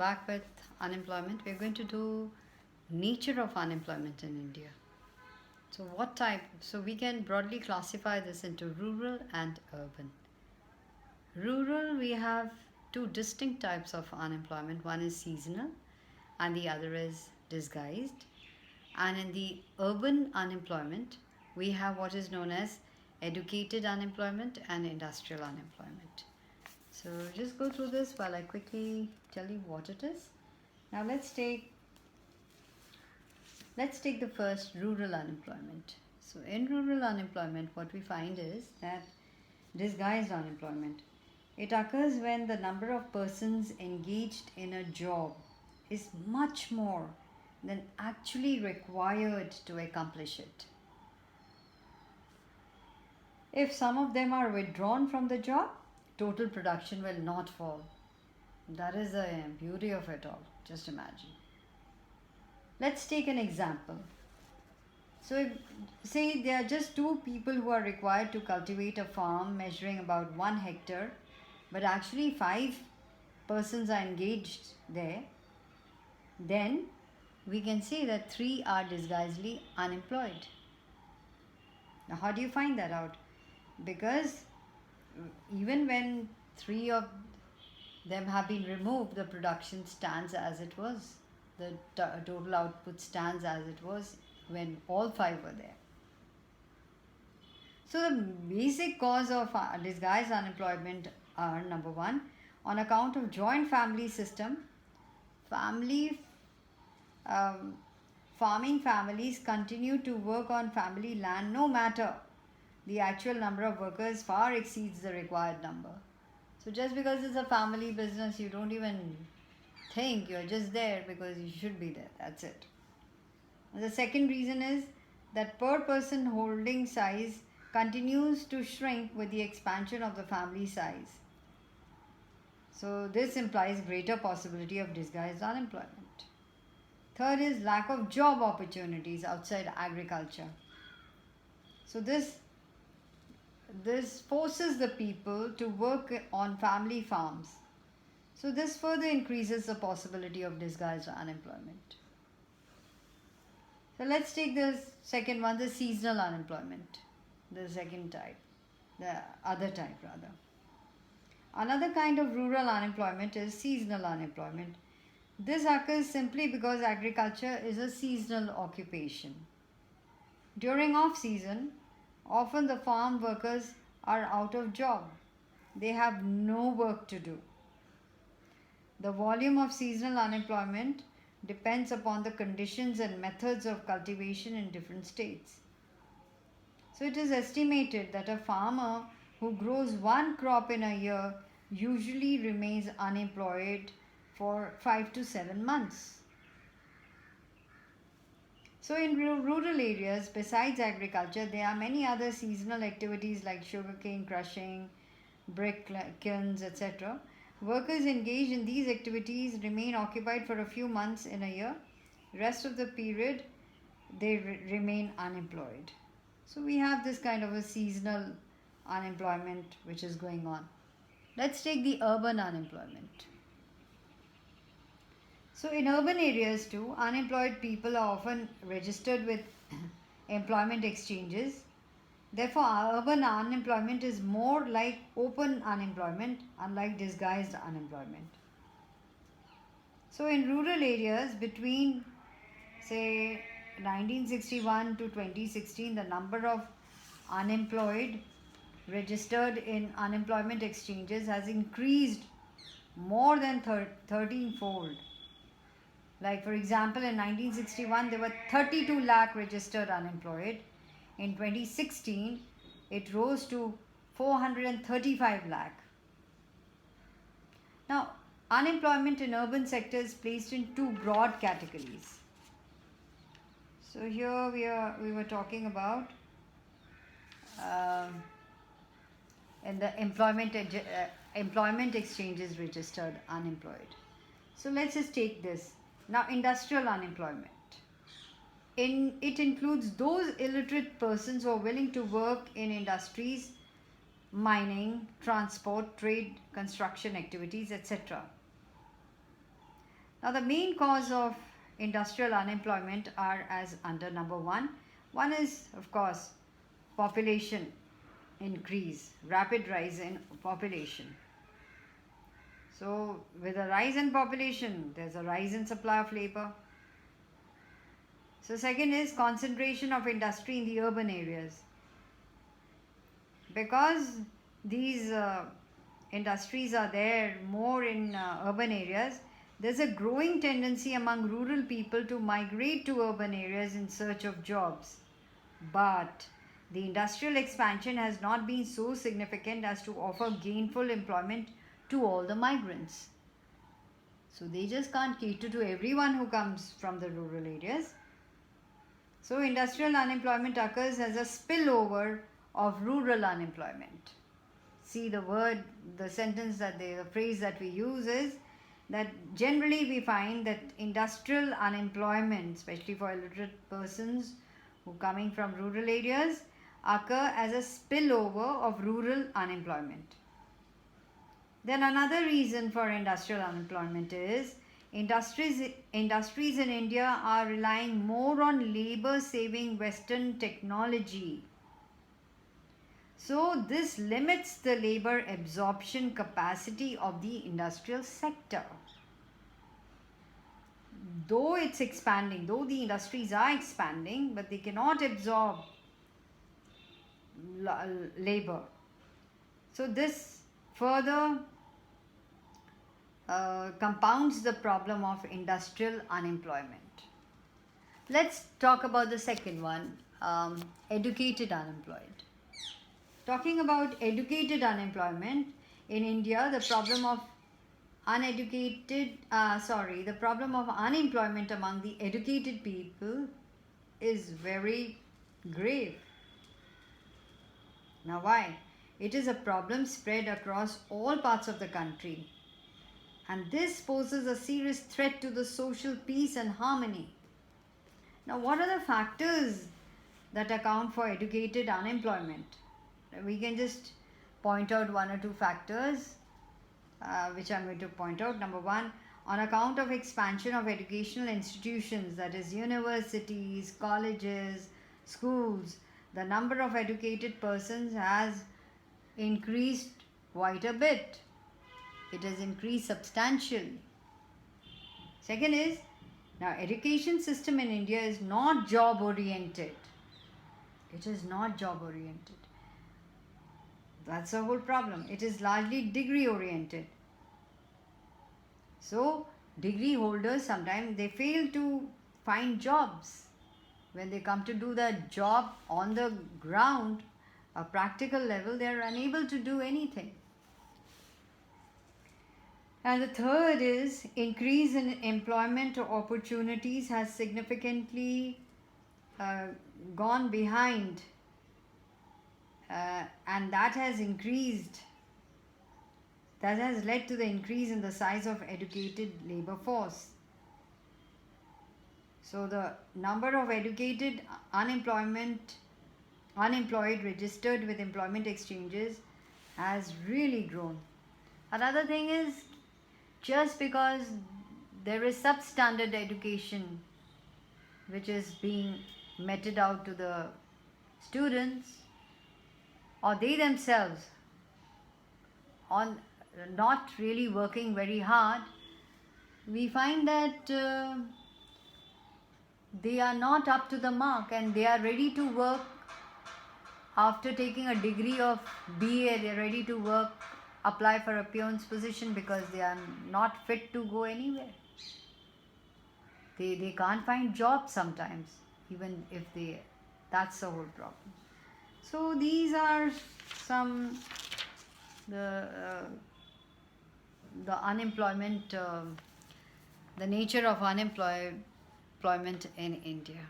back with unemployment. We're going to do nature of unemployment in India. So what type? So we can broadly classify this into rural and urban. Rural, we have two distinct types of unemployment. One is seasonal and the other is disguised. And in the urban unemployment, we have what is known as educated unemployment and industrial unemployment. So just go through this while I quickly tell you what it is. Now let's take the first, rural unemployment. So in rural unemployment, what we find is that disguised unemployment. It occurs when the number of persons engaged in a job is much more than actually required to accomplish it. If some of them are withdrawn from the job, total production will not fall. That is the beauty of it all. Just imagine. Let's take an example. So, say there are just two people who are required to cultivate a farm measuring about 1 hectare, but actually 5 persons are engaged there, then we can say that 3 are disguisedly unemployed. Now, how do you find that out? Because even when 3 of them have been removed, the production stands as it was. The total output stands as it was when all 5 were there. So the basic cause of disguised unemployment are, number 1, on account of joint family system, farming families continue to work on family land no matter the actual number of workers far exceeds the required number. So just because it's a family business, you don't even think, you're just there because you should be there. That's it. And the second reason is that per person holding size continues to shrink with the expansion of the family size. So this implies greater possibility of disguised unemployment. Third is lack of job opportunities outside agriculture. So this forces the people to work on family farms. So this further increases the possibility of disguised unemployment. So let's take the second one, the seasonal unemployment, the second type, the other type rather. Another kind of rural unemployment is seasonal unemployment. This occurs simply because agriculture is a seasonal occupation. During off-season, often the farm workers are out of job. They have no work to do. The volume of seasonal unemployment depends upon the conditions and methods of cultivation in different states. So it is estimated that a farmer who grows 1 crop in a year usually remains unemployed for 5 to 7 months. So in rural areas, besides agriculture, there are many other seasonal activities like sugarcane crushing, brick kilns, etc. Workers engaged in these activities remain occupied for a few months in a year. Rest of the period, they remain unemployed. So we have this kind of a seasonal unemployment which is going on. Let's take the urban unemployment. So in urban areas too, unemployed people are often registered with employment exchanges. Therefore, urban unemployment is more like open unemployment, unlike disguised unemployment. So in rural areas, between say 1961 to 2016, the number of unemployed registered in unemployment exchanges has increased more than 13-fold. Like for example, in 1961, there were 32 lakh registered unemployed. In 2016, it rose to 435 lakh. Now, unemployment in urban sector is placed in 2 broad categories. So here we were talking about in the employment exchanges registered unemployed. So let's just take this. Now, industrial unemployment. It includes those illiterate persons who are willing to work in industries, mining, transport, trade, construction activities, etc. Now, the main cause of industrial unemployment are as under number one. One is, of course, population increase, rapid rise in population. So, with a rise in population, there's a rise in supply of labor. So, second is concentration of industry in the urban areas. Because these industries are there more in urban areas, there's a growing tendency among rural people to migrate to urban areas in search of jobs. But the industrial expansion has not been so significant as to offer gainful employment to all the migrants. So they just can't cater to everyone who comes from the rural areas. So industrial unemployment occurs as a spillover of rural unemployment. See, the phrase that we use is that generally we find that industrial unemployment, especially for illiterate persons who coming from rural areas, occur as a spillover of rural unemployment. Then another reason for industrial unemployment is industries in India are relying more on labor saving Western technology. So this limits the labor absorption capacity of the industrial sector. Though it's expanding, though the industries are expanding, but they cannot absorb labor. So this further compounds the problem of industrial unemployment. Let's talk about the second one, educated unemployed. Talking about educated unemployment in India, the problem of the problem of unemployment among the educated people is very grave. Now why? It is a problem spread across all parts of the country, and this poses a serious threat to the social peace and harmony. Now, what are the factors that account for educated unemployment? We can just point out one or two factors, which I'm going to point out. Number one, on account of expansion of educational institutions, that is universities, colleges, schools, the number of educated persons has increased quite a bit. It has increased substantially. Second is, now education system in India is not job oriented. It is not job oriented. That's the whole problem. It is largely degree oriented. So degree holders sometimes they fail to find jobs. When they come to do the job on the ground, a practical level, they are unable to do anything. And the third is increase in employment opportunities has significantly gone behind, and that has led to the increase in the size of educated labor force. So the number of educated unemployed registered with employment exchanges has really grown. Another thing is, just because there is substandard education which is being meted out to the students, or they themselves on not really working very hard, we find that they are not up to the mark and they are ready to work after taking a degree of BA. They are ready to work, apply for a peon's position because they are not fit to go anywhere. They can't find jobs sometimes, even if that's the whole problem. So these are some the unemployment, the nature of unemployment in India.